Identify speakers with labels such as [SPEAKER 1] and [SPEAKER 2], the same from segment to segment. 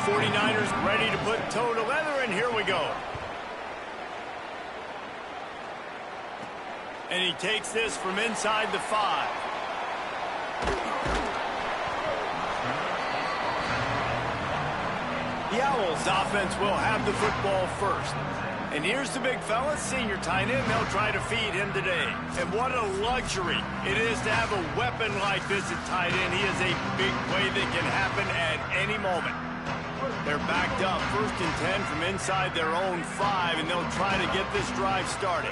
[SPEAKER 1] 49ers ready to put toe to leather, and here we go. And he takes this from inside the 5. The Owls offense will have the football first. And here's the big fella, senior tight end. They'll try to feed him today. And what a luxury it is to have a weapon like this at tight end. He is a big play that can happen at any moment. They're backed up, 1st and 10 from inside their own 5, and they'll try to get this drive started.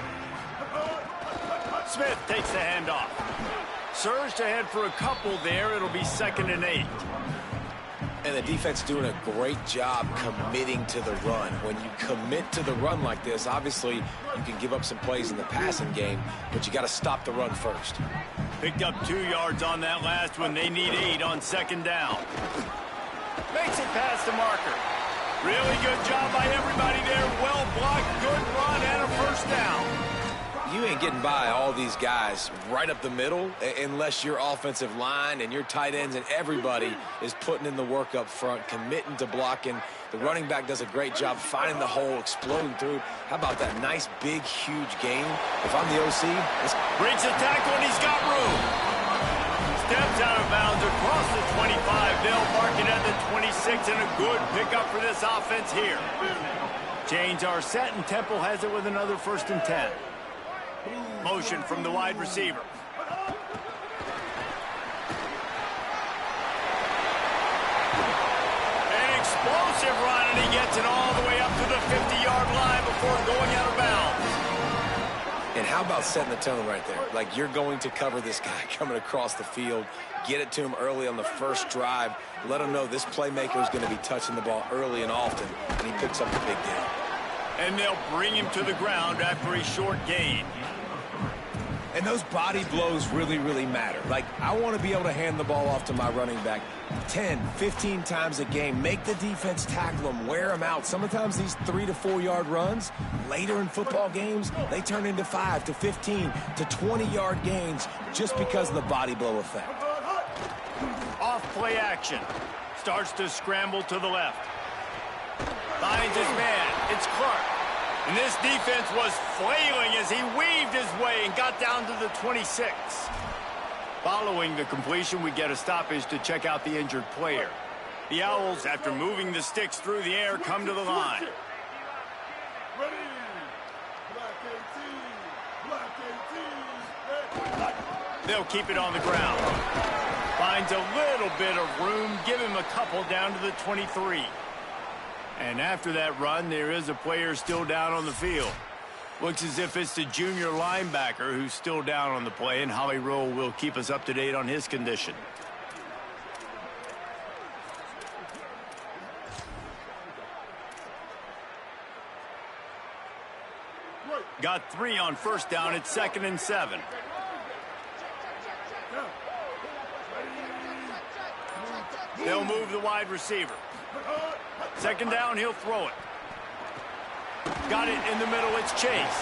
[SPEAKER 1] Smith takes the handoff. Surged ahead for a couple there. It'll be 2nd and 8.
[SPEAKER 2] And the defense doing a great job committing to the run. When you commit to the run like this, obviously you can give up some plays in the passing game, but you got to stop the run first.
[SPEAKER 1] Picked up 2 yards on that last one. They need 8 on 2nd down. Makes it past the marker. Really good job by everybody there. Well blocked, good run, and a 1st down.
[SPEAKER 2] You ain't getting by all these guys right up the middle unless your offensive line and your tight ends and everybody is putting in the work up front, committing to blocking. The running back does a great job finding the hole, exploding through. How about that nice, big, huge gain? If I'm the OC,
[SPEAKER 1] breaks the tackle and he's got room. Steps out of bounds across the 25. They'll mark it at the 26, and a good pickup for this offense here. Chains are set, and Temple has it with another 1st and 10. Motion from the wide receiver. An explosive run, and he gets it all the way up to the 50-yard line before going out of bounds.
[SPEAKER 2] And how about setting the tone right there? Like, you're going to cover this guy coming across the field, get it to him early on the first drive, let him know this playmaker is going to be touching the ball early and often, and he picks up the big gain.
[SPEAKER 1] And they'll bring him to the ground after a short gain.
[SPEAKER 2] And those body blows really, really matter. Like, I want to be able to hand the ball off to my running back 10, 15 times a game. Make the defense tackle them, wear them out. Sometimes these 3 to 4 yard runs, later in football games, they turn into 5 to 15 to 20-yard gains just because of the body blow effect.
[SPEAKER 1] Off play action. Starts to scramble to the left. Finds his man. It's Clark. And this defense was flailing as he weaved his way and got down to the 26. Following the completion, we get a stoppage to check out the injured player. The Owls, after moving the sticks through the air, come to the line. They'll keep it on the ground. Finds a little bit of room, give him a couple down to the 23. And after that run, there is a player still down on the field. Looks as if it's the junior linebacker who's still down on the play, and Holly Rowe will keep us up to date on his condition. Got 3 on 1st down. It's 2nd and 7. They'll move the wide receiver. 2nd down, he'll throw it. Got it in the middle, it's Chase.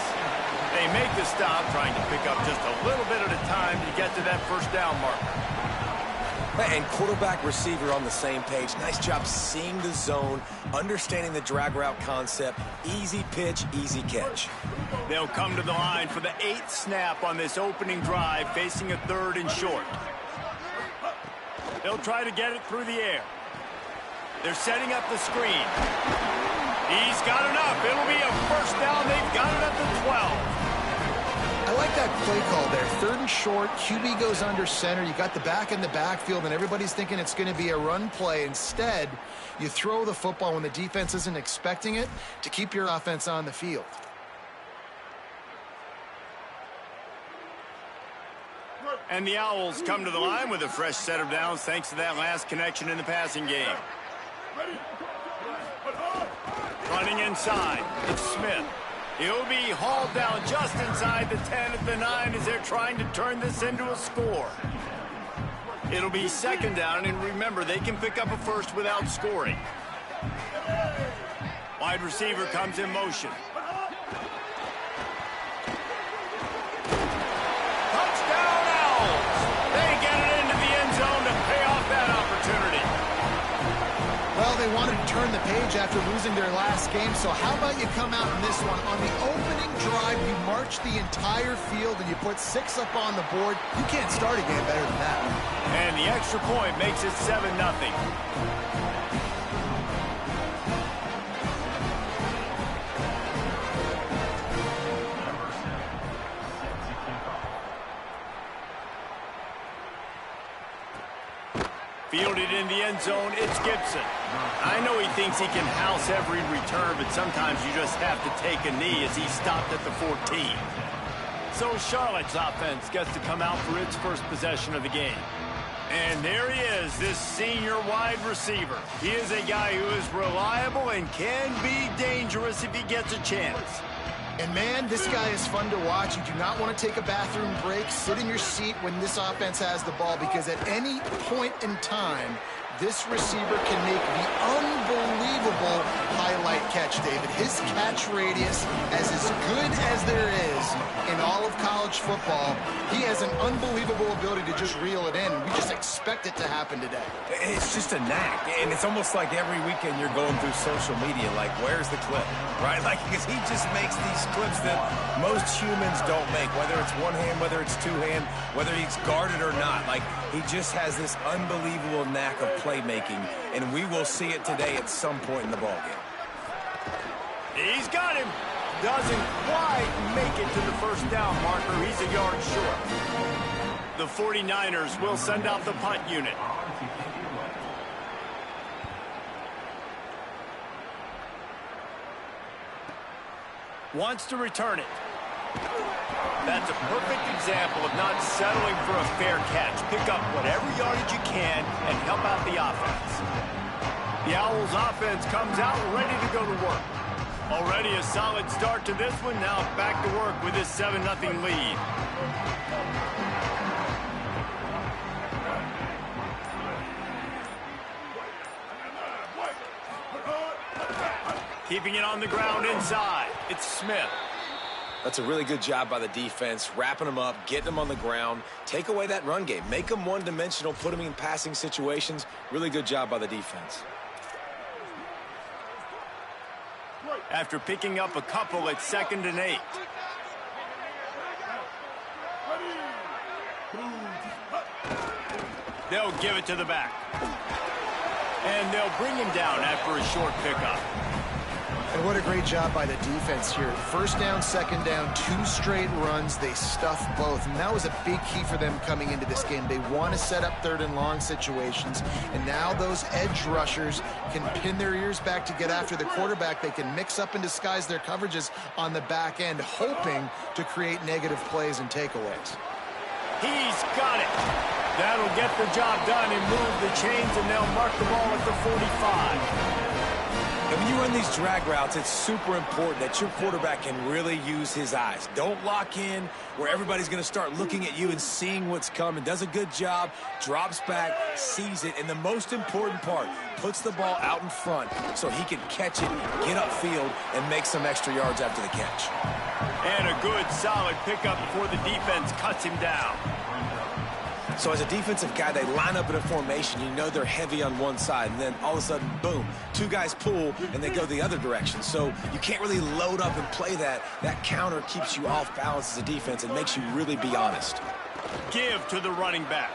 [SPEAKER 1] They make the stop, trying to pick up just a little bit at a time to get to that 1st down marker.
[SPEAKER 2] And quarterback receiver on the same page. Nice job seeing the zone, understanding the drag route concept. Easy pitch, easy catch.
[SPEAKER 1] They'll come to the line for the 8th snap on this opening drive, facing a 3rd and short. They'll try to get it through the air. They're setting up the screen. He's got enough. It'll be a 1st down. They've got it at the 12.
[SPEAKER 3] I like that play call there. 3rd and short. QB goes under center. You got the back in the backfield, and everybody's thinking it's going to be a run play. Instead, you throw the football when the defense isn't expecting it to keep your offense on the field.
[SPEAKER 1] And the Owls come to the line with a fresh set of downs thanks to that last connection in the passing game. Running inside, it's Smith. He'll be hauled down just inside the 10 at the 9 as they're trying to turn this into a score. It'll be 2nd down, and remember, they can pick up a 1st without scoring. Wide receiver comes in motion. Touchdown, Owls! They get it into the end zone to pay off that opportunity.
[SPEAKER 3] Well, they they wanted to turn the page after losing their last game, so how about you come out in this one? On the opening drive, you march the entire field and you put 6 up on the board. You can't start a game better than that.
[SPEAKER 1] And the extra point makes it 7-0. Fielded in the end zone, it's Gibson. I know he thinks he can house every return, but sometimes you just have to take a knee as he stopped at the 14. So Charlotte's offense gets to come out for its first possession of the game. And there he is, this senior wide receiver. He is a guy who is reliable and can be dangerous if he gets a chance.
[SPEAKER 3] And, man, this guy is fun to watch. You do not want to take a bathroom break. Sit in your seat when this offense has the ball, because at any point in time, this receiver can make the unbelievable highlight catch, David. His catch radius is as good as there is in all of college football. He has an unbelievable ability to just reel it in. We just expect it to happen today.
[SPEAKER 2] It's just a knack, and it's almost like every weekend you're going through social media, like, where's the clip, right? Like, because he just makes these clips that most humans don't make, whether it's one hand, whether it's two hand, whether he's guarded or not. Like, he just has this unbelievable knack of playmaking, and we will see it today at some point in the ballgame.
[SPEAKER 1] He's got him. Doesn't quite make it to the first down marker. He's a yard short. The 49ers will send out the punt unit. Wants to return it. That's a perfect example of not settling for a fair catch. Pick up whatever yardage you can and help out the offense. The Owls offense comes out ready to go to work. Already a solid start to this one. Now back to work with this 7-0 lead. Keeping it on the ground inside. It's Smith.
[SPEAKER 2] That's a really good job by the defense, wrapping them up, getting them on the ground, take away that run game, make them one-dimensional, put them in passing situations. Really good job by the defense.
[SPEAKER 1] After picking up a couple at 2nd and 8. They'll give it to the back. And they'll bring him down after a short pickup.
[SPEAKER 3] And what a great job by the defense here. First down, second down, 2 straight runs. They stuffed both. And that was a big key for them coming into this game. They want to set up 3rd and long situations. And now those edge rushers can pin their ears back to get after the quarterback. They can mix up and disguise their coverages on the back end, hoping to create negative plays and takeaways.
[SPEAKER 1] He's got it. That'll get the job done and move the chains, and they'll mark the ball at the 45.
[SPEAKER 2] And when you run these drag routes, it's super important that your quarterback can really use his eyes. Don't lock in where everybody's going to start looking at you and seeing what's coming. Does a good job, drops back, sees it, and the most important part, puts the ball out in front so he can catch it, get upfield, and make some extra yards after the catch.
[SPEAKER 1] And a good, solid pickup before the defense cuts him down.
[SPEAKER 2] So as a defensive guy, they line up in a formation. You know they're heavy on one side, and then all of a sudden, boom, 2 guys pull, and they go the other direction. So you can't really load up and play that. That counter keeps you off balance as a defense and makes you really be honest.
[SPEAKER 1] Give to the running back.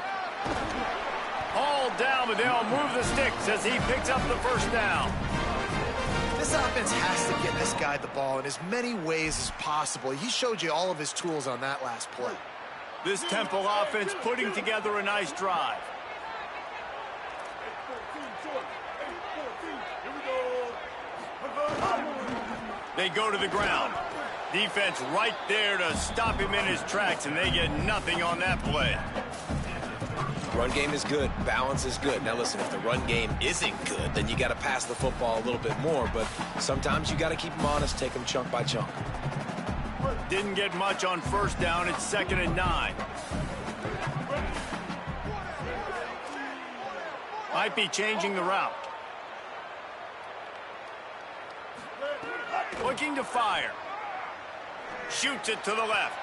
[SPEAKER 1] All down, but they'll move the sticks as he picks up the first down.
[SPEAKER 3] This offense has to get this guy the ball in as many ways as possible. He showed you all of his tools on that last play.
[SPEAKER 1] This Temple offense putting together a nice drive. They go to the ground. Defense right there to stop him in his tracks, and they get nothing on that play.
[SPEAKER 2] Run game is good. Balance is good. Now, listen, if the run game isn't good, then you got to pass the football a little bit more. But sometimes you got to keep them honest, take them chunk by chunk.
[SPEAKER 1] Didn't get much on first down. It's 2nd and 9. Might be changing the route. Looking to fire. Shoots it to the left.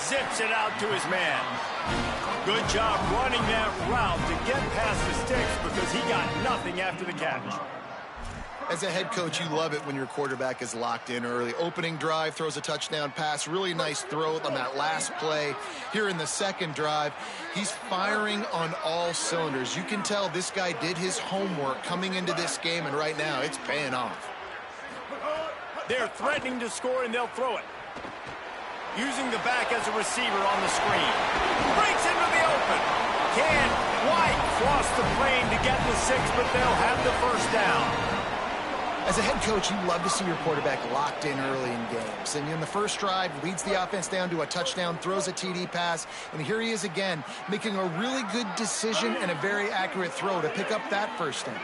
[SPEAKER 1] Zips it out to his man. Good job running that route to get past the sticks because he got nothing after the catch.
[SPEAKER 3] As a head coach, you love it when your quarterback is locked in early. Opening drive, throws a touchdown pass, really nice throw on that last play. Here in the second drive, he's firing on all cylinders. You can tell this guy did his homework coming into this game, and right now it's paying off.
[SPEAKER 1] They're threatening to score, and they'll throw it. Using the back as a receiver on the screen. Breaks into the open. Can't quite cross the plane to get the 6, but they'll have the first down.
[SPEAKER 3] As a head coach, you love to see your quarterback locked in early in games. And in the first drive, leads the offense down to a touchdown, throws a TD pass, and here he is again, making a really good decision and a very accurate throw to pick up that first down.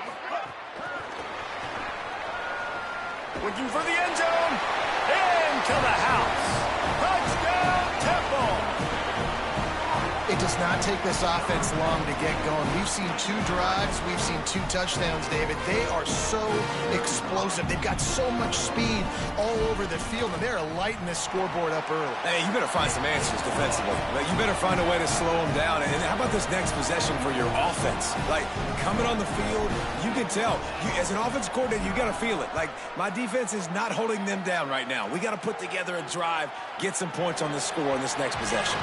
[SPEAKER 1] Looking for the end zone. Into the house. Touchdown, Temple.
[SPEAKER 3] It does not take this offense long to get going. We've seen 2 drives. We've seen 2 touchdowns, David. They are so explosive. They've got so much speed all over the field, and they're lighting this scoreboard up early.
[SPEAKER 2] Hey, you better find some answers defensively. Like, you better find a way to slow them down. And how about this next possession for your offense? Like, coming on the field, you can tell. As an offensive coordinator, you got to feel it. Like, my defense is not holding them down right now. We got to put together a drive, get some points on this score on this next possession.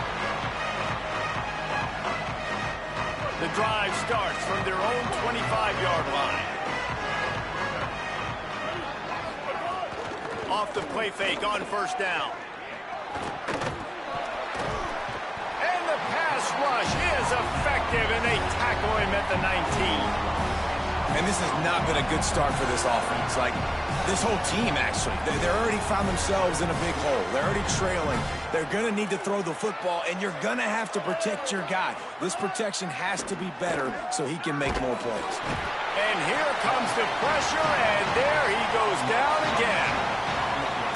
[SPEAKER 1] The drive starts from their own 25-yard line. Off the play fake on first down. And the pass rush is effective, and they tackle him at the 19.
[SPEAKER 2] And this has not been a good start for this offense. Like, this whole team, actually. They're already found themselves in a big hole. They're already trailing. They're going to need to throw the football, and you're going to have to protect your guy. This protection has to be better so he can make more plays.
[SPEAKER 1] And here comes the pressure, and there he goes down again.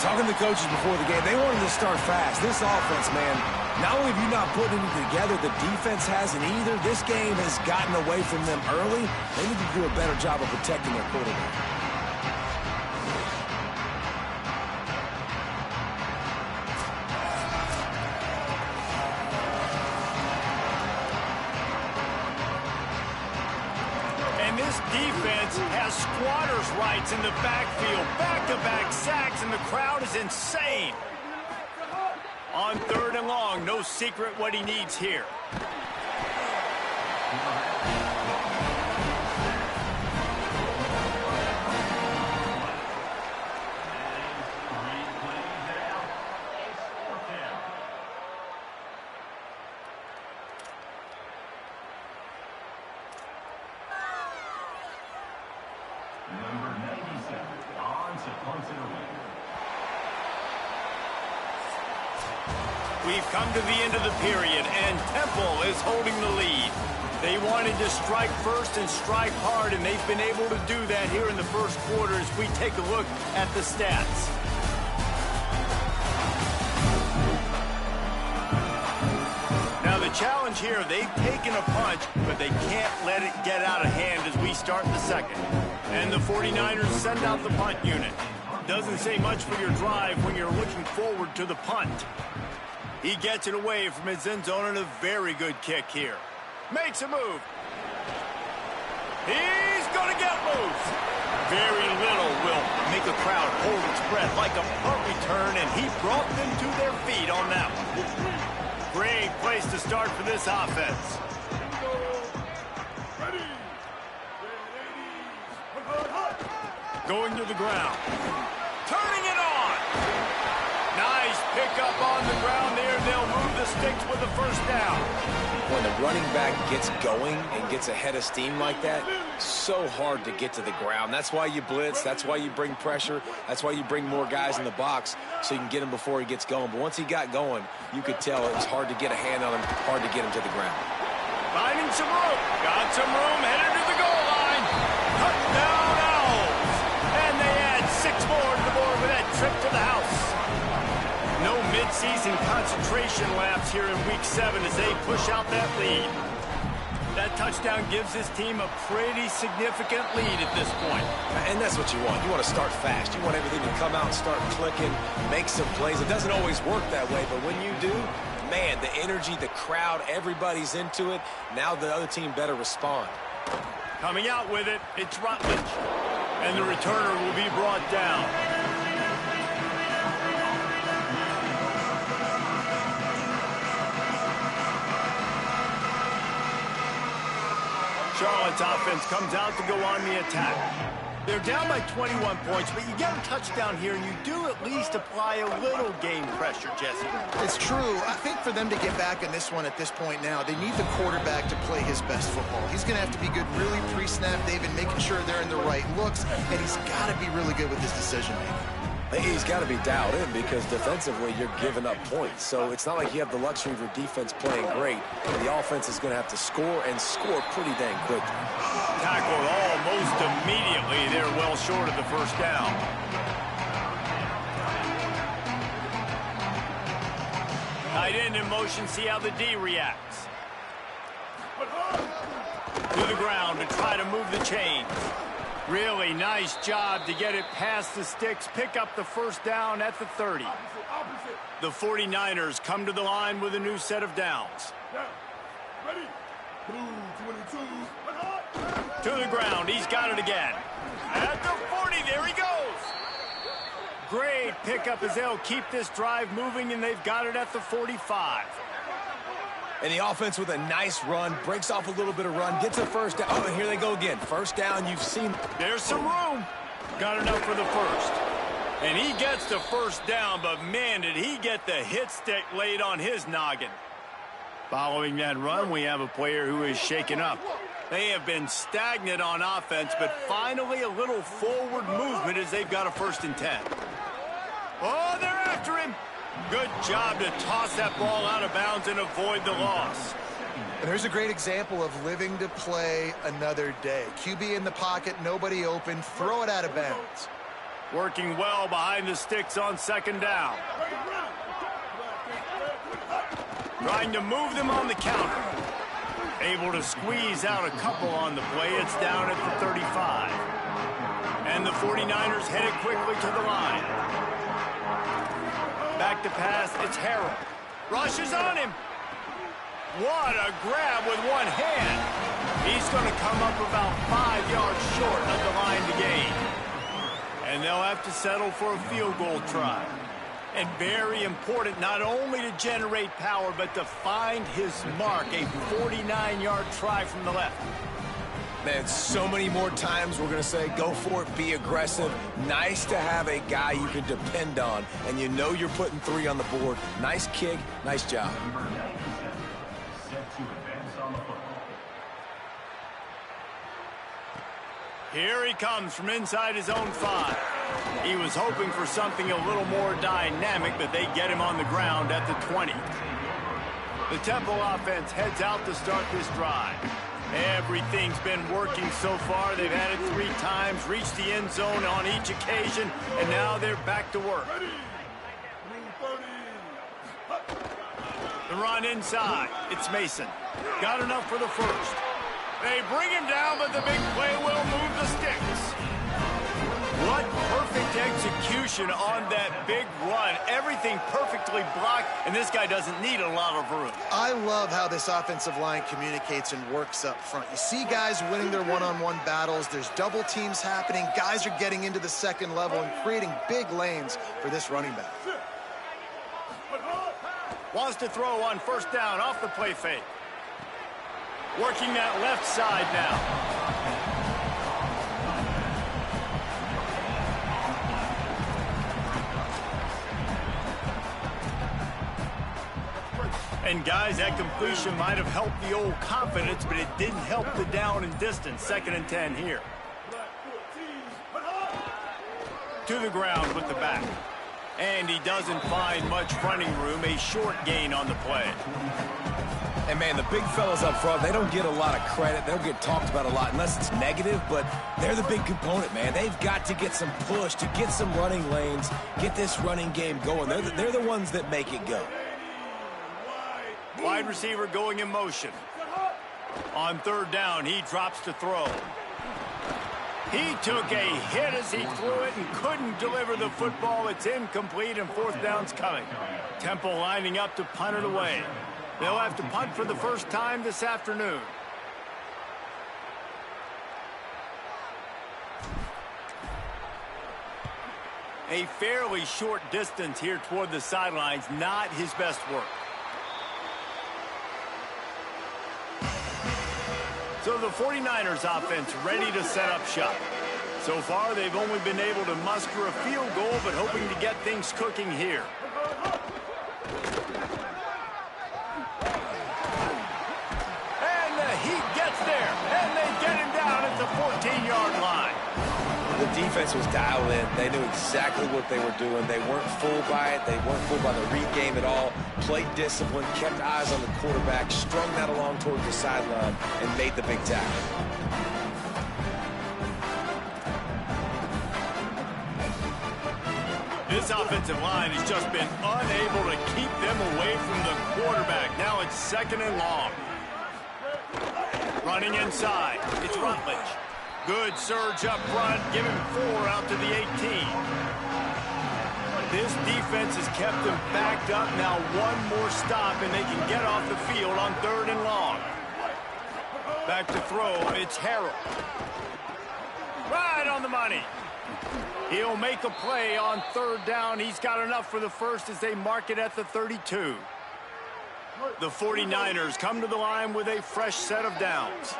[SPEAKER 2] Talking to the coaches before the game, they wanted to start fast. This offense, man, not only have you not put anything together, the defense hasn't either. This game has gotten away from them early. They need to do a better job of protecting their quarterback.
[SPEAKER 1] Defense has squatters' rights in the backfield. Back-to-back sacks, and the crowd is insane. On 3rd and long, no secret what he needs here. We've come to the end of the period, and Temple is holding the lead. They wanted to strike first and strike hard, and they've been able to do that here in the first quarter as we take a look at the stats. Now the challenge here, they've taken a punch, but they can't let it get out of hand as we start the second. And the 49ers send out the punt unit. Doesn't say much for your drive when you're looking forward to the punt. He gets it away from his end zone, and a very good kick here. Makes a move. He's going to get loose. Very little will make a crowd hold its breath like a punt return, and he brought them to their feet on that one. Great place to start for this offense. Going to the ground. Turning it on. Nice pickup on the ground there. They'll move the sticks with the first down.
[SPEAKER 2] When the running back gets going and gets ahead of steam like that, so hard to get to the ground. That's why you blitz. That's why you bring pressure. That's why you bring more guys in the box so you can get him before he gets going. But once he got going, you could tell it was hard to get a hand on him, hard to get him to the ground.
[SPEAKER 1] Finding some room. Got some room. Headed to the goal line. Touchdown, Owls. And they add 6 more to the board with that trip to the house. No mid-season concentration laps here in Week 7 as they push out that lead. That touchdown gives this team a pretty significant lead at this point.
[SPEAKER 2] And that's what you want. You want to start fast. You want everything to come out and start clicking, make some plays. It doesn't always work that way, but when you do, man, the energy, the crowd, everybody's into it. Now the other team better respond.
[SPEAKER 1] Coming out with it, it's Rutledge. And the returner will be brought down. Charlotte's offense comes out to go on the attack. They're down by 21 points, but you get a touchdown here, and you do at least apply a little game pressure, Jesse.
[SPEAKER 3] It's true. I think for them to get back in this one at this point now, they need the quarterback to play his best football. He's going to have to be good really pre-snap, David, making sure they're in the right looks, and he's got to be really good with his decision-making.
[SPEAKER 2] He's got to be dialed in because defensively you're giving up points. So it's not like you have the luxury of your defense playing great. The offense is going to have to score and score pretty dang quickly.
[SPEAKER 1] Tackled almost immediately. They're well short of the first down. Tight end in motion. See how the D reacts. To the ground to try to move the chains. Really nice job to get it past the sticks, pick up the first down at the 30. The 49ers come to the line with a new set of downs. To the ground, he's got it again. At the 40, there he goes. Great pickup as they'll keep this drive moving, and they've got it at the 45.
[SPEAKER 2] And the offense with a nice run, breaks off a little bit of run, gets a first down. Oh, and here they go again. First down, you've seen.
[SPEAKER 1] There's some room. Got enough for the first. And he gets the first down, but man, did he get the hit stick laid on his noggin. Following that run, we have a player who is shaken up. They have been stagnant on offense, but finally a little forward movement as they've got a 1st and 10. Oh, they're after him. Good job to toss that ball out of bounds and avoid the loss.
[SPEAKER 3] And there's a great example of living to play another day. QB in the pocket, nobody open, throw it out of bounds.
[SPEAKER 1] Working well behind the sticks on 2nd down. Trying to move them on the counter. Able to squeeze out a couple on the play. It's down at the 35. And the 49ers headed quickly to the line. Back to pass, it's Harrell. Rushes on him. What a grab with one hand. He's going to come up about 5 yards short of the line to gain. And they'll have to settle for a field goal try. And very important not only to generate power, but to find his mark, a 49-yard try from the left.
[SPEAKER 2] Man, so many more times we're going to say, go for it, be aggressive. Nice to have a guy you can depend on, and you know you're putting 3 on the board. Nice kick, nice job.
[SPEAKER 1] Here he comes from inside his own 5. He was hoping for something a little more dynamic, but they get him on the ground at the 20. The Temple offense heads out to start this drive. Everything's been working so far. They've had it 3 times, reached the end zone on each occasion, and now they're back to work. The run inside. It's Mason. Got enough for the first. They bring him down, but the big play will move the sticks. What perfect execution on that big run. Everything perfectly blocked, and this guy doesn't need a lot of room.
[SPEAKER 3] I love how this offensive line communicates and works up front. You see guys winning their one-on-one battles. There's double teams happening. Guys are getting into the 2nd level and creating big lanes for this running back.
[SPEAKER 1] Wants to throw on 1st down off the play fake. Working that left side now. And guys, that completion might have helped the old confidence, but it didn't help the down and distance. 2nd and 10 here. To the ground with the back. And he doesn't find much running room. A short gain on the play.
[SPEAKER 2] And, man, the big fellas up front, they don't get a lot of credit. They don't get talked about a lot unless it's negative, but they're the big component, man. They've got to get some push, to get some running lanes, get this running game going. They're the ones that make it go.
[SPEAKER 1] Wide receiver going in motion. On 3rd down, he drops to throw. He took a hit as he threw it and couldn't deliver the football. It's incomplete, and 4th down's coming. Temple lining up to punt it away. They'll have to punt for the first time this afternoon. A fairly short distance here toward the sidelines, not his best work. So the 49ers offense ready to set up shop. So far, they've only been able to muster a field goal, but hoping to get things cooking here. And the Heat gets there, and they get him down at the 14-yard line.
[SPEAKER 2] The defense was dialed in. They knew exactly what they were doing. They weren't fooled by it. They weren't fooled by the read game at all. Played discipline, kept eyes on the quarterback, strung that along towards the sideline, and made the big tackle.
[SPEAKER 1] This offensive line has just been unable to keep them away from the quarterback. Now it's 2nd and long. Running inside. It's Rutledge. Good surge up front. Give him 4 out to the 18. This defense has kept them backed up. Now one more stop, and they can get off the field on 3rd and long. Back to throw. It's Harrell. Right on the money. He'll make a play on 3rd down. He's got enough for the first as they mark it at the 32. The 49ers come to the line with a fresh set of downs.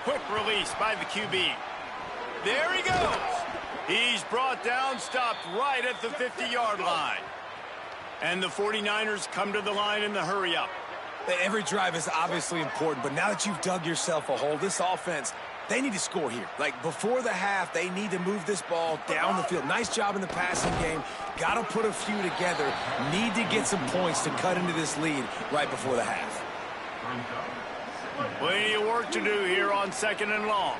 [SPEAKER 1] Quick release by the QB. There he goes. He's brought down, stopped right at the 50-yard line. And the 49ers come to the line in the hurry-up.
[SPEAKER 2] Every drive is obviously important, but now that you've dug yourself a hole, this offense, they need to score here. Like, before the half, they need to move this ball down the field. Nice job in the passing game. Got to put a few together. Need to get some points to cut into this lead right before the half.
[SPEAKER 1] Plenty of work to do here on 2nd and long.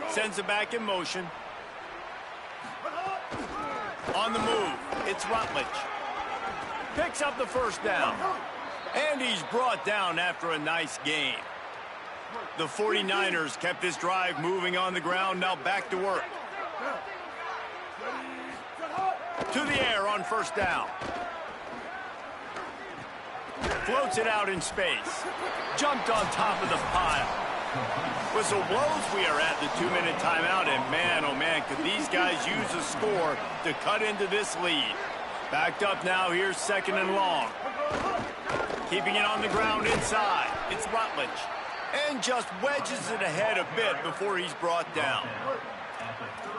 [SPEAKER 1] Sends it back in motion. On the move, it's Rutledge. Picks up the 1st down. And he's brought down after a nice gain. The 49ers kept this drive moving on the ground, now back to work. To the air on 1st down. Floats it out in space. Jumped on top of the pile. Whistle blows, we are at the 2-minute timeout, and man, oh man, could these guys use a score to cut into this lead. Backed up now, here's 2nd and long. Keeping it on the ground inside, it's Rutledge. And just wedges it ahead a bit before he's brought down.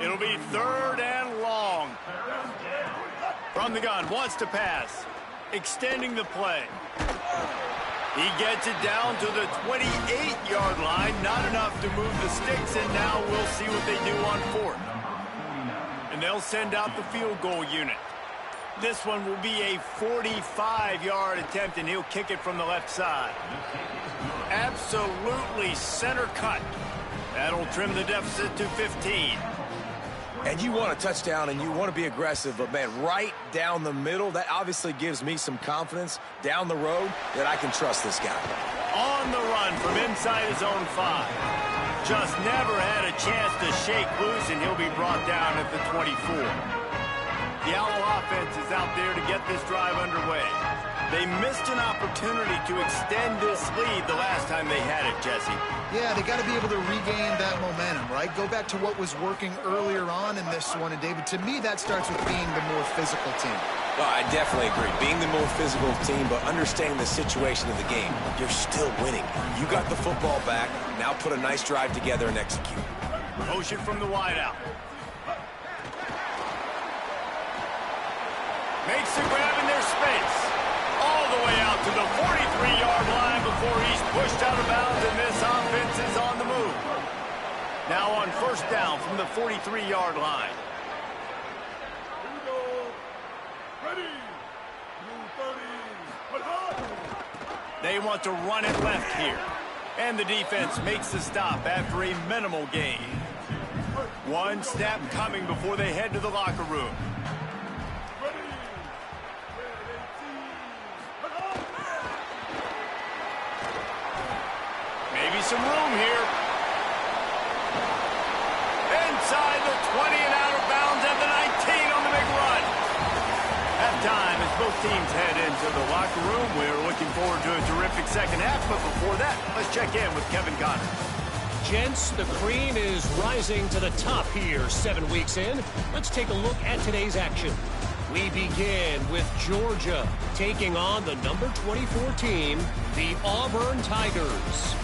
[SPEAKER 1] It'll be 3rd and long. From the gun, wants to pass. Extending the play. He gets it down to the 28-yard line. Not enough to move the sticks, and now we'll see what they do on 4th. And they'll send out the field goal unit. This one will be a 45-yard attempt, and he'll kick it from the left side. Absolutely center cut. That'll trim the deficit to 15.
[SPEAKER 2] And you want a touchdown and you want to be aggressive, but man, right down the middle, that obviously gives me some confidence down the road that I can trust this guy.
[SPEAKER 1] On the run from inside his own 5. Just never had a chance to shake loose, and he'll be brought down at the 24. The Owl offense is out there to get this drive underway. They missed an opportunity to extend this lead the last time they had it, Jesse.
[SPEAKER 3] Yeah, they got to be able to regain that momentum, right? Go back to what was working earlier on in this one. And, David, to me, that starts with being the more physical team.
[SPEAKER 2] Well, I definitely agree. Being the more physical team, but understanding the situation of the game. You're still winning. You got the football back. Now put a nice drive together and execute.
[SPEAKER 1] Motion from the wideout. Makes the grab in their space. All the way out to the 43-yard line before he's pushed out of bounds, and this offense is on the move. Now on 1st down from the 43-yard line. They want to run it left here. And the defense makes the stop after a minimal gain. One snap coming before they head to the locker room. Maybe some room here. Inside the 20 and out of bounds at the 19 on the big run. Halftime as both teams head into the locker room. We're looking forward to a terrific second half, but before that, let's check in with Kevin Connor.
[SPEAKER 4] Gents, the cream is rising to the top here 7 weeks in. Let's take a look at today's action. We begin with Georgia taking on the number 24 team, the Auburn Tigers.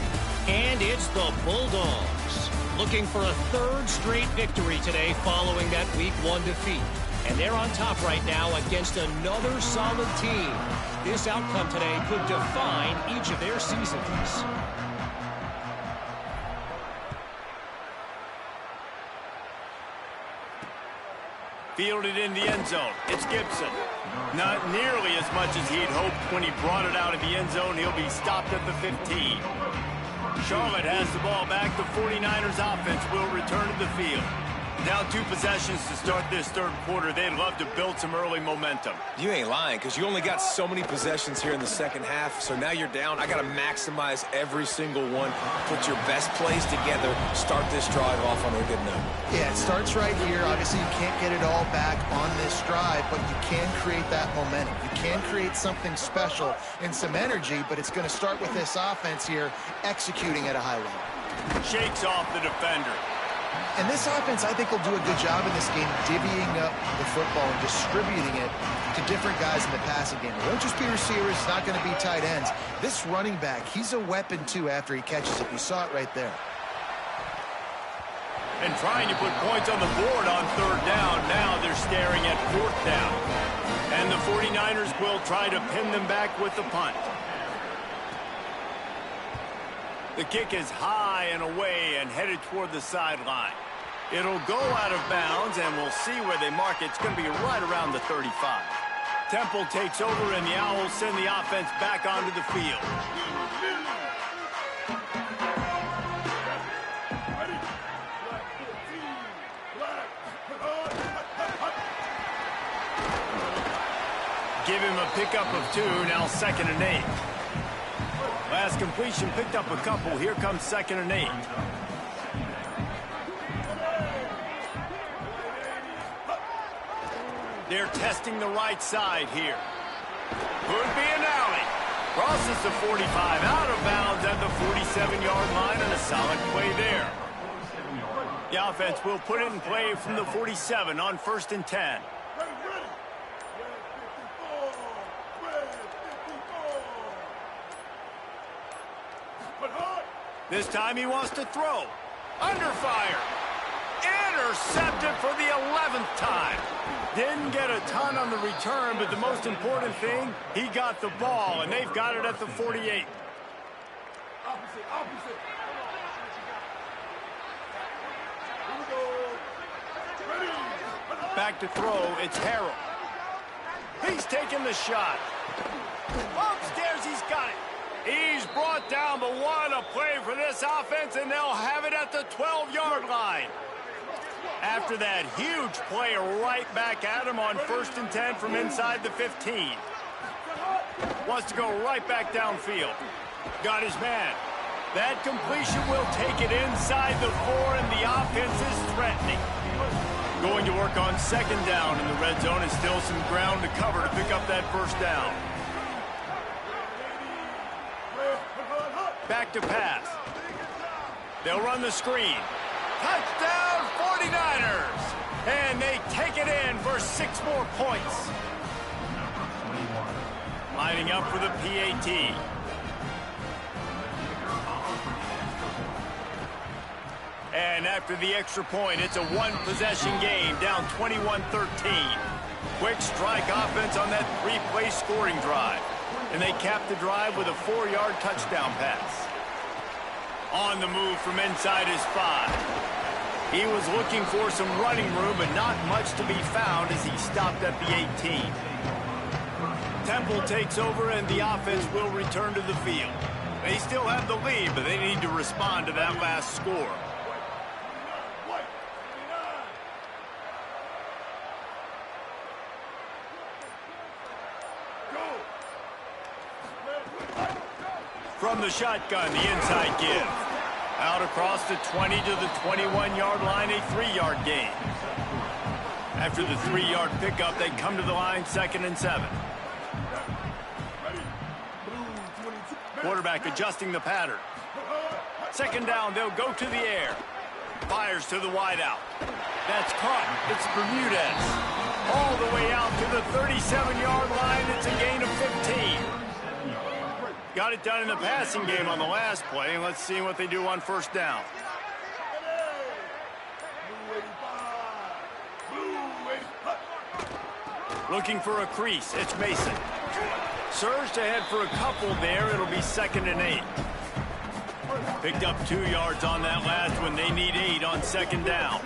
[SPEAKER 4] And it's the Bulldogs looking for a third straight victory today following that Week 1 defeat. And they're on top right now against another solid team. This outcome today could define each of their seasons.
[SPEAKER 1] Fielded in the end zone. It's Gibson. Not nearly as much as he'd hoped when he brought it out of the end zone. He'll be stopped at the 15. Charlotte has the ball back. The 49ers offense will return to the field. Down 2 possessions to start this third quarter. They'd love to build some early momentum.
[SPEAKER 2] You ain't lying, because you only got so many possessions here in the second half, so now you're down. I got to maximize every single one. Put your best plays together. Start this drive off on a good note.
[SPEAKER 3] Yeah, it starts right here. Obviously, you can't get it all back on this drive, but you can create that momentum. You can create something special and some energy, but it's going to start with this offense here executing at a high level.
[SPEAKER 1] Shakes off the defender.
[SPEAKER 3] And this offense, I think, will do a good job in this game divvying up the football and distributing it to different guys in the passing game. It won't just be receivers. It's not going to be tight ends. This running back, he's a weapon, too, after he catches it. You saw it right there.
[SPEAKER 1] And trying to put points on the board on third down. Now they're staring at fourth down. And the 49ers will try to pin them back with the punt. The kick is high and away and headed toward the sideline. It'll go out of bounds, and we'll see where they mark it. It's going to be right around the 35. Temple takes over, and the Owls send the offense back onto the field. Give him a pickup of 2, now 2nd and 8. Last completion picked up a couple. Here comes 2nd and 8. They're testing the right side here. Could be an alley. Crosses the 45 out of bounds at the 47-yard line, and a solid play there. The offense will put it in play from the 47 on 1st and 10. This time he wants to throw. Under fire. Intercepted for the 11th time. Didn't get a ton on the return, but the most important thing, he got the ball, and they've got it at the 48. Back to throw, it's Harrell. He's taking the shot. Upstairs, he's got it. He's brought down, but what a play for this offense, and they'll have it at the 12-yard line. After that huge play right back at him on 1st and 10 from inside the 15. Wants to go right back downfield. Got his man. That completion will take it inside the 4, and the offense is threatening. Going to work on 2nd down in the red zone, and still some ground to cover to pick up that 1st down. Back to pass. They'll run the screen. Touchdown 49ers! And they take it in for 6 more points. Lining up for the PAT. And after the extra point, it's a 1-possession game, down 21-13. Quick strike offense on that 3-play scoring drive. And they cap the drive with a 4-yard touchdown pass. On the move from inside his 5. He was looking for some running room, but not much to be found as he stopped at the 18. Temple takes over, and the offense will return to the field. They still have the lead, but they need to respond to that last score. From the shotgun, the inside give. Out across the 20 to the 21-yard line, a 3-yard gain. After the 3-yard pickup, they come to the line 2nd and 7. Quarterback adjusting the pattern. Second down, they'll go to the air. Fires to the wideout. That's caught. It's Bermudez. All the way out to the 37-yard line. It's a gain of 15. Got it done in the passing game on the last play. Let's see what they do on first down. Looking for a crease. It's Mason. Surged ahead for a couple there. It'll be 2nd and 8. Picked up 2 yards on that last one. They need 8 on second down.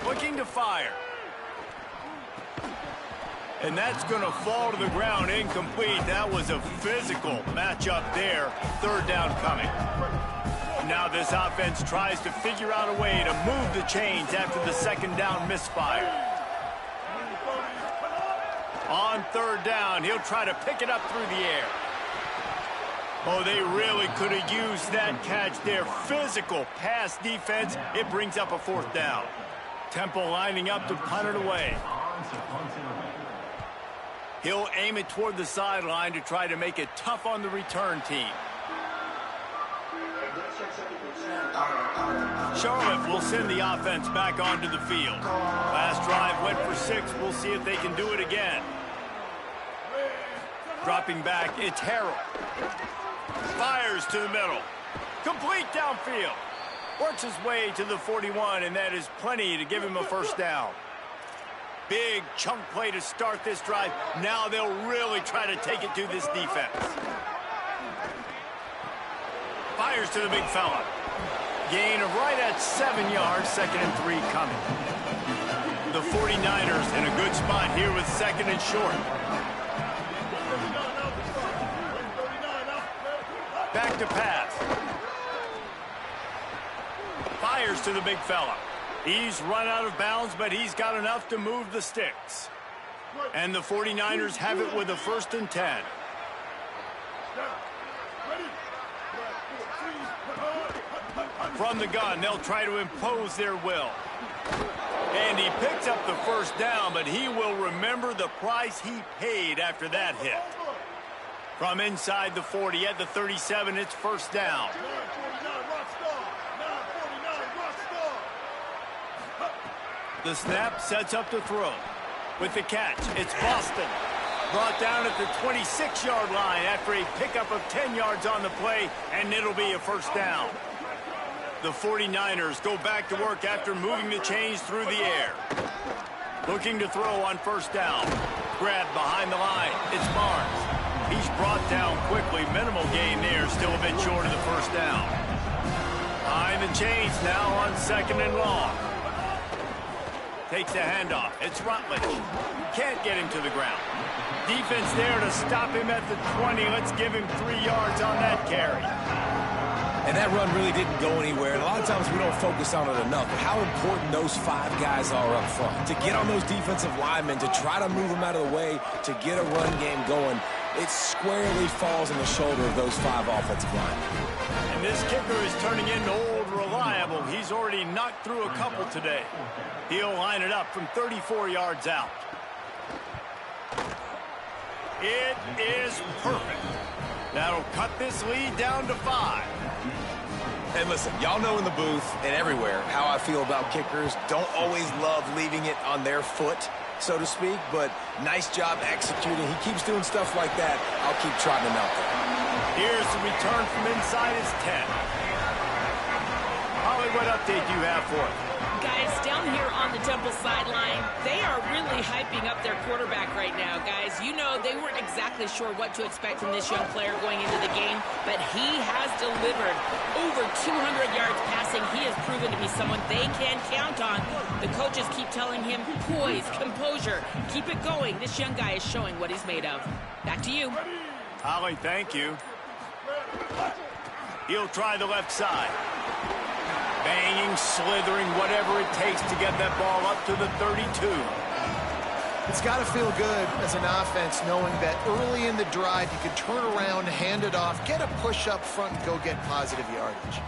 [SPEAKER 1] Looking to fire. And that's going to fall to the ground incomplete. That was a physical matchup there. Third down coming. Now this offense tries to figure out a way to move the chains after the second down misfire. On third down, he'll try to pick it up through the air. Oh, they really could have used that catch there. Physical pass defense. It brings up a 4th down. Temple lining up to punt it away. He'll aim it toward the sideline to try to make it tough on the return team. Charlotte will send the offense back onto the field. Last drive went for 6. We'll see if they can do it again. Dropping back, it's Harrell. Fires to the middle. Complete downfield. Works his way to the 41, and that is plenty to give him a first down. Big chunk play to start this drive. Now they'll really try to take it to this defense. Fires to the big fella. Gain of right at 7 yards, 2nd and 3 coming. The 49ers in a good spot here with 2nd and short. Back to pass. Fires to the big fella. He's run out of bounds, but he's got enough to move the sticks. And the 49ers have it with a 1st and 10. From the gun, they'll try to impose their will. And he picks up the first down, but he will remember the price he paid after that hit. From inside the 40 at the 37, it's first down. The snap sets up the throw. With the catch, it's Boston. Brought down at the 26-yard line after a pickup of 10 yards on the play, and it'll be a first down. The 49ers go back to work after moving the chains through the air. Looking to throw on first down. Grabbed behind the line. It's Barnes. He's brought down quickly. Minimal gain there. Still a bit short of the first down. Behind the chains now on 2nd and long. Takes the handoff. It's Rutledge. Can't get him to the ground. Defense there to stop him at the 20. Let's give him 3 yards on that carry.
[SPEAKER 2] And that run really didn't go anywhere. And a lot of times we don't focus on it enough. But how important those 5 guys are up front. To get on those defensive linemen, to try to move them out of the way, to get a run game going, it squarely falls on the shoulder of those 5 offensive linemen.
[SPEAKER 1] And this kicker is turning into old reliable. He's already knocked through a couple today. He'll line it up from 34 yards out. It is perfect. That'll cut this lead down to 5.
[SPEAKER 2] And listen, y'all know in the booth and everywhere how I feel about kickers. Don't always love leaving it on their foot, so to speak, but nice job executing. He keeps doing stuff like that. I'll keep trotting him out there.
[SPEAKER 1] Here's the return from inside his 10. Holly, what update do you have for us?
[SPEAKER 5] Guys, down here on the Temple sideline, they are really hyping up their quarterback right now, guys. You know, they weren't exactly sure what to expect from this young player going into the game, but he has delivered over 200 yards passing. He has proven to be someone they can count on. The coaches keep telling him, poise, composure, keep it going. This young guy is showing what he's made of. Back to you.
[SPEAKER 1] Holly, thank you. He'll try the left side. Banging, slithering, whatever it takes to get that ball up to the 32.
[SPEAKER 3] It's got to feel good as an offense knowing that early in the drive you can turn around, hand it off, get a push up front, and go get positive yardage.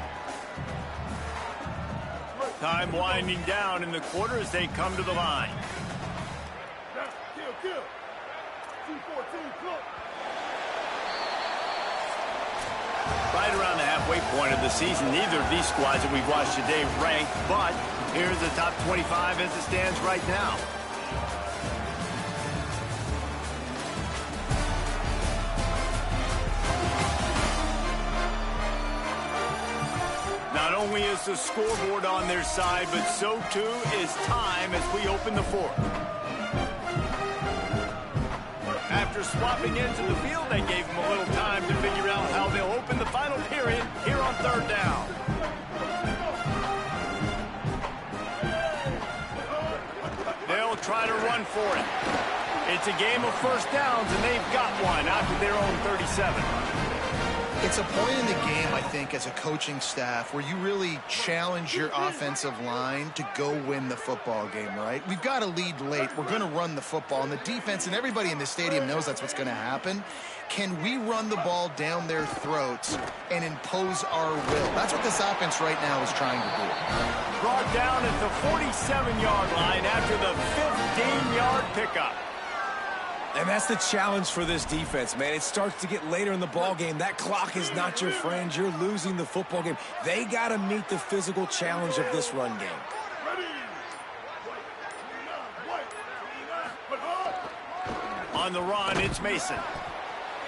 [SPEAKER 1] Time winding down in the quarter as they come to the line. Right around the halfway point of the season, neither of these squads that we've watched today ranked, but here's the top 25 as it stands right now. Not only is the scoreboard on their side, but so too is time as we open the fourth. After swapping into the field, they gave them a little time to figure out how they'll open the final period here on third down. They'll try to run for it. It's a game of first downs, and they've got one out to their own 37.
[SPEAKER 3] It's a point in the game, I think, as a coaching staff where you really challenge your offensive line to go win the football game, right? We've got a lead late. We're going to run the football. And the defense and everybody in the stadium knows that's what's going to happen. Can we run the ball down their throats and impose our will? That's what this offense right now is trying to do.
[SPEAKER 1] Brought down at the 47-yard line after the 15-yard pickup.
[SPEAKER 2] And that's the challenge for this defense, man. It starts to get later in the ball game. That clock is not your friend. You're losing the football game. They got to meet the physical challenge of this run game.
[SPEAKER 1] On the run, it's Mason.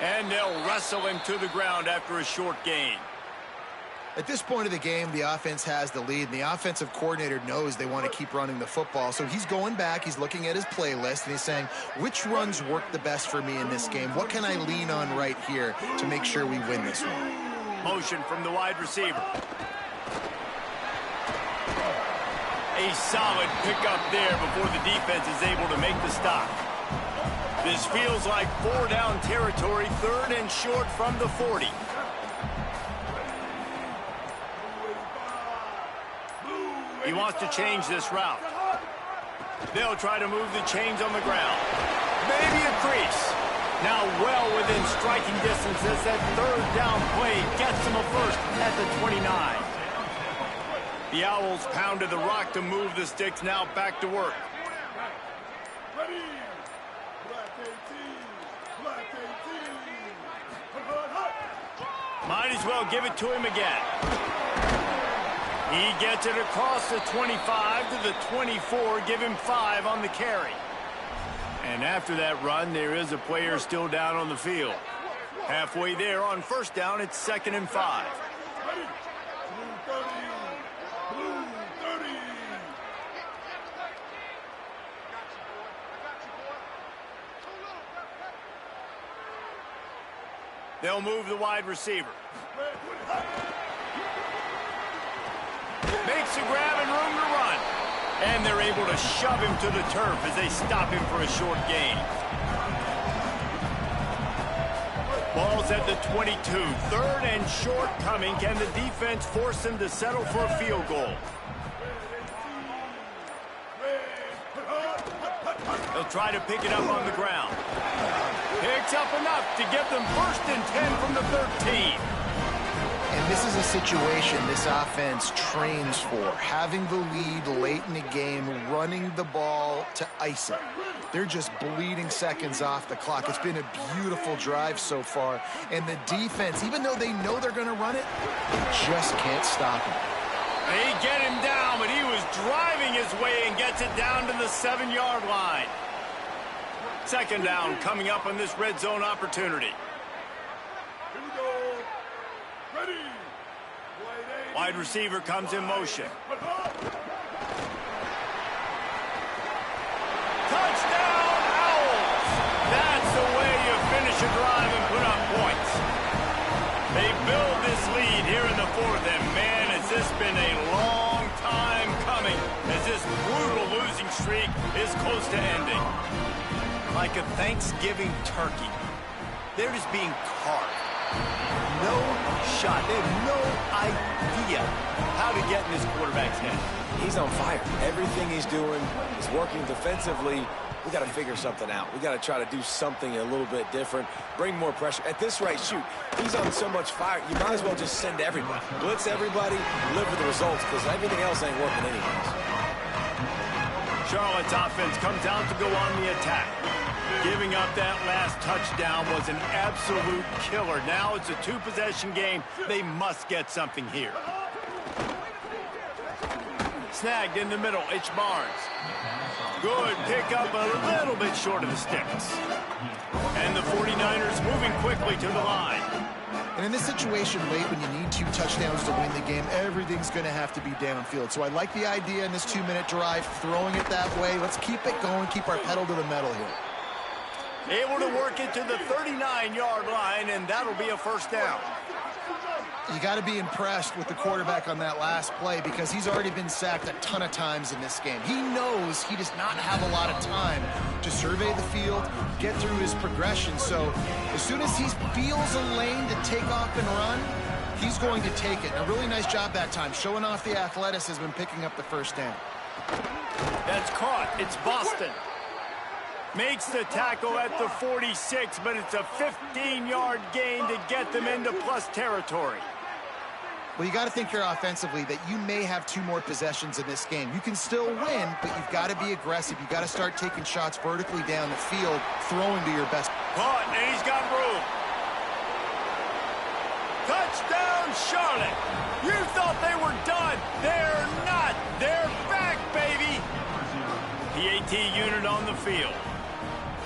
[SPEAKER 1] And they'll wrestle him to the ground after a short gain.
[SPEAKER 3] At this point of the game, the offense has the lead, and the offensive coordinator knows they want to keep running the football. So he's going back, he's looking at his playlist, and he's saying, which runs work the best for me in this game? What can I lean on right here to make sure we win this one?
[SPEAKER 1] Motion from the wide receiver. A solid pickup there before the defense is able to make the stop. This feels like 4-down territory, third and short from the 40. He wants to change this route. They'll try to move the chains on the ground. Maybe a crease. Now well within striking distance as that third down play gets him a first at the 29. The Owls pounded the rock to move the sticks, now back to work. Might as well give it to him again. He gets it across the 25 to the 24, give him 5 on the carry. And after that run, there is a player still down on the field. Halfway there on first down, it's 2nd and 5. They'll move the wide receiver. Makes a grab and room to run. And they're able to shove him to the turf as they stop him for a short gain. Ball's at the 22. Third and short coming. Can the defense force them to settle for a field goal? They'll try to pick it up on the ground. Picks up enough to get them 1st and 10 from the 13.
[SPEAKER 3] And this is a situation this offense trains for, having the lead late in the game, running the ball to ice it. They're just bleeding seconds off the clock. It's been a beautiful drive so far, and the defense, even though they know they're going to run it, they just can't stop him.
[SPEAKER 1] They get him down, but he was driving his way and gets it down to the 7-yard line. 2nd down coming up on this red zone opportunity. Wide receiver comes in motion. Touchdown, Owls! That's the way you finish a drive and put up points. They build this lead here in the 4th, and man, has this been a long time coming as this brutal losing streak is close to ending. Like a Thanksgiving turkey, they're just being carved. No shot. They have no idea how to get in this quarterback's head.
[SPEAKER 2] He's on fire. Everything he's doing is working defensively. We got to figure something out. We got to try to do something a little bit different, bring more pressure. At this rate, shoot, he's on so much fire, you might as well just send everybody. Blitz everybody, live with the results, because everything else ain't working anyways.
[SPEAKER 1] Charlotte's offense comes out to go on the attack. Giving up that last touchdown was an absolute killer. Now it's a two-possession game. They must get something here. Snagged in the middle, H. Barnes. Good pickup, a little bit short of the sticks. And the 49ers moving quickly to the line.
[SPEAKER 3] And in this situation late when you need 2 touchdowns to win the game, everything's going to have to be downfield. So I like the idea in this 2-minute drive, throwing it that way. Let's keep it going, keep our pedal to the metal here.
[SPEAKER 1] Able to work it to the 39-yard line, and that'll be a first down.
[SPEAKER 3] You got to be impressed with the quarterback on that last play because he's already been sacked a ton of times in this game. He knows he does not have a lot of time to survey the field, get through his progression. So as soon as he feels a lane to take off and run, he's going to take it. A really nice job that time, showing off the athleticism and picking up the first down.
[SPEAKER 1] That's caught. It's Boston. Makes the tackle at the 46, but it's a 15-yard gain to get them into plus territory.
[SPEAKER 3] Well, you got to think here offensively that you may have 2 more possessions in this game. You can still win, but you've got to be aggressive. You've got to start taking shots vertically down the field, throwing to your best.
[SPEAKER 1] Caught, and he's got room. Touchdown, Charlotte. You thought they were done. They're not. They're back, baby. PAT unit on the field.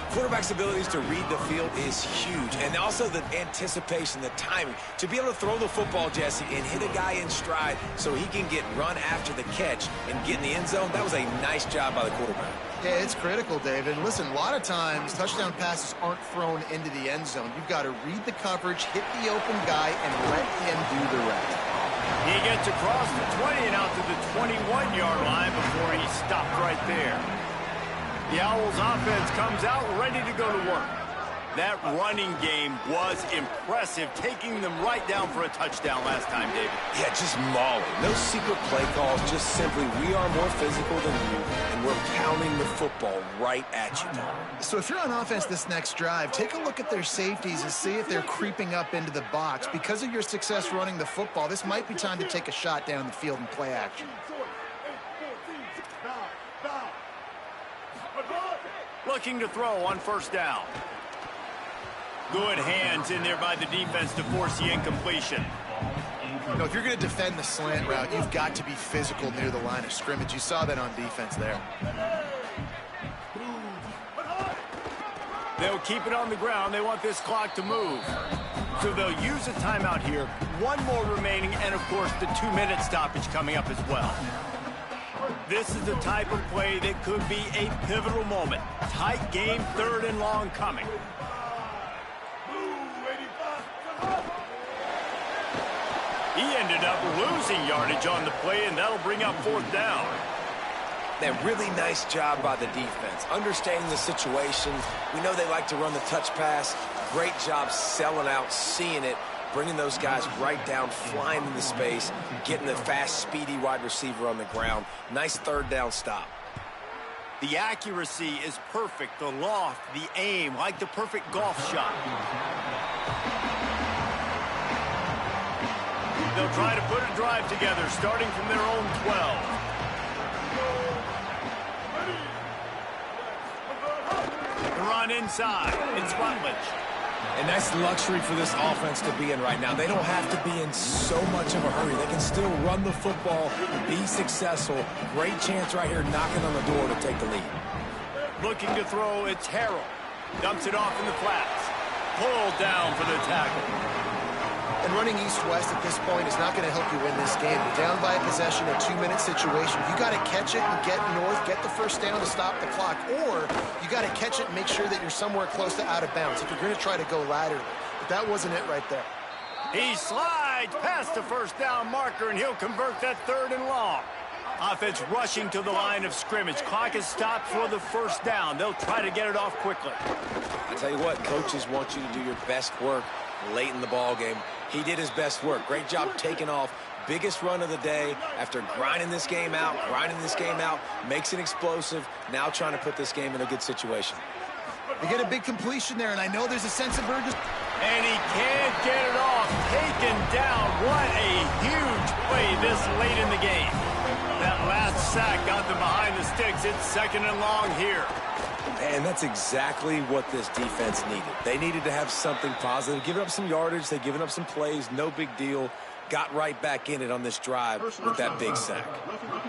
[SPEAKER 2] Quarterback's abilities to read the field is huge, and also the anticipation, the timing. To be able to throw the football, Jesse, and hit a guy in stride so he can get run after the catch and get in the end zone, that was a nice job by the quarterback.
[SPEAKER 3] Yeah, it's critical, David. And listen, a lot of times touchdown passes aren't thrown into the end zone. You've got to read the coverage, hit the open guy, and let him do the rest.
[SPEAKER 1] He gets across the 20 and out to the 21-yard line before he stopped right there. The Owls offense comes out ready to go to work. That running game was impressive, taking them right down for a touchdown last time, David.
[SPEAKER 2] Yeah, just mauling. No secret play calls, just simply we are more physical than you, and we're pounding the football right at you.
[SPEAKER 3] So if you're on offense this next drive, take a look at their safeties and see if they're creeping up into the box. Because of your success running the football, this might be time to take a shot down the field and play action.
[SPEAKER 1] Looking to throw on first down. Good hands in there by the defense to force the incompletion.
[SPEAKER 3] You know, if you're going to defend the slant route, you've got to be physical near the line of scrimmage. You saw that on defense there.
[SPEAKER 1] They'll keep it on the ground. They want this clock to move. So they'll use a timeout here. 1 more remaining, and, of course, the 2-minute stoppage coming up as well. This is the type of play that could be a pivotal moment. Tight game, 3rd and long coming. He ended up losing yardage on the play, and that'll bring up 4th down.
[SPEAKER 2] That really nice job by the defense, understanding the situation. We know they like to run the touch pass. Great job selling out, seeing it, bringing those guys right down, flying into space, getting the fast, speedy wide receiver on the ground. Nice 3rd down stop.
[SPEAKER 1] The accuracy is perfect, the loft, the aim, like the perfect golf shot. They'll try to put a drive together, starting from their own 12. Run inside. It's Rutledge.
[SPEAKER 2] And that's luxury for this offense to be in right now. They don't have to be in so much of a hurry. They can still run the football, be successful. Great chance right here knocking on the door to take the lead.
[SPEAKER 1] Looking to throw, it's Harrell. Dumps it off in the flats. Pulled down for the tackle.
[SPEAKER 3] And running east-west at this point is not going to help you win this game. You're down by a possession, a 2-minute situation. You got to catch it and get north, get the first down to stop the clock. Or you got to catch it and make sure that you're somewhere close to out of bounds if you're going to try to go laterally. But that wasn't it right there.
[SPEAKER 1] He slides past the first down marker, and he'll convert that 3rd and long. Offense rushing to the line of scrimmage. Clock is stopped for the first down. They'll try to get it off quickly.
[SPEAKER 2] I tell you what, coaches want you to do your best work late in the ball game. He did his best work. Great job taking off. Biggest run of the day after grinding this game out, makes it explosive. Now trying to put this game in a good situation.
[SPEAKER 3] They get a big completion there, and I know there's a sense of urgency.
[SPEAKER 1] And he can't get it off. Taken down. What a huge play this late in the game. That last sack got them behind the sticks. It's 2nd and long here.
[SPEAKER 2] And that's exactly what this defense needed. They needed to have something positive. Giving up some yardage, they've given up some plays, no big deal. Got right back in it on this drive with that big sack.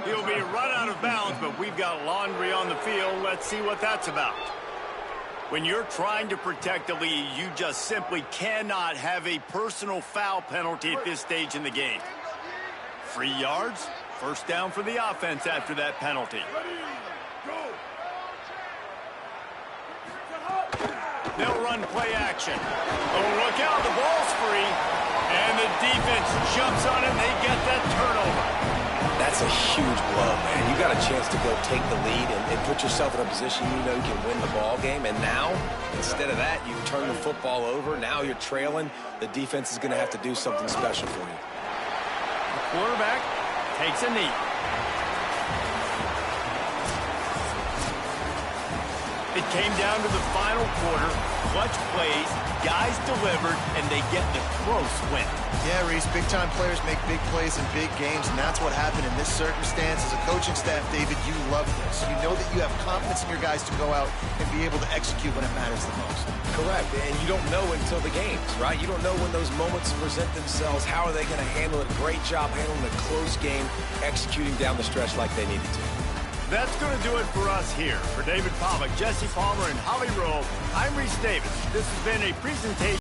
[SPEAKER 1] He'll be run out of bounds, but we've got laundry on the field. Let's see what that's about. When you're trying to protect a lead, you just simply cannot have a personal foul penalty at this stage in the game. 3 yards, first down for the offense after that penalty. They'll run play action. Oh, look out, the ball's free. And the defense jumps on it, and they get that turnover.
[SPEAKER 2] That's a huge blow, man. You got a chance to go take the lead and put yourself in a position you know you can win the ball game. And now, instead of that, you turn the football over. Now you're trailing. The defense is going to have to do something special for you.
[SPEAKER 1] The quarterback takes a knee. It came down to the final quarter. Clutch plays, guys delivered, and they get the close win.
[SPEAKER 3] Yeah, Reese, big-time players make big plays in big games, and that's what happened in this circumstance. As a coaching staff, David, you love this. You know that you have confidence in your guys to go out and be able to execute when it matters the most.
[SPEAKER 2] Correct, and you don't know until the games, right? You don't know when those moments present themselves. How are they going to handle it? Great job handling a close game, executing down the stretch like they needed to.
[SPEAKER 1] That's going to do it for us here. For David Pollack, Jesse Palmer, and Holly Rowe, I'm Reese Davis. This has been a presentation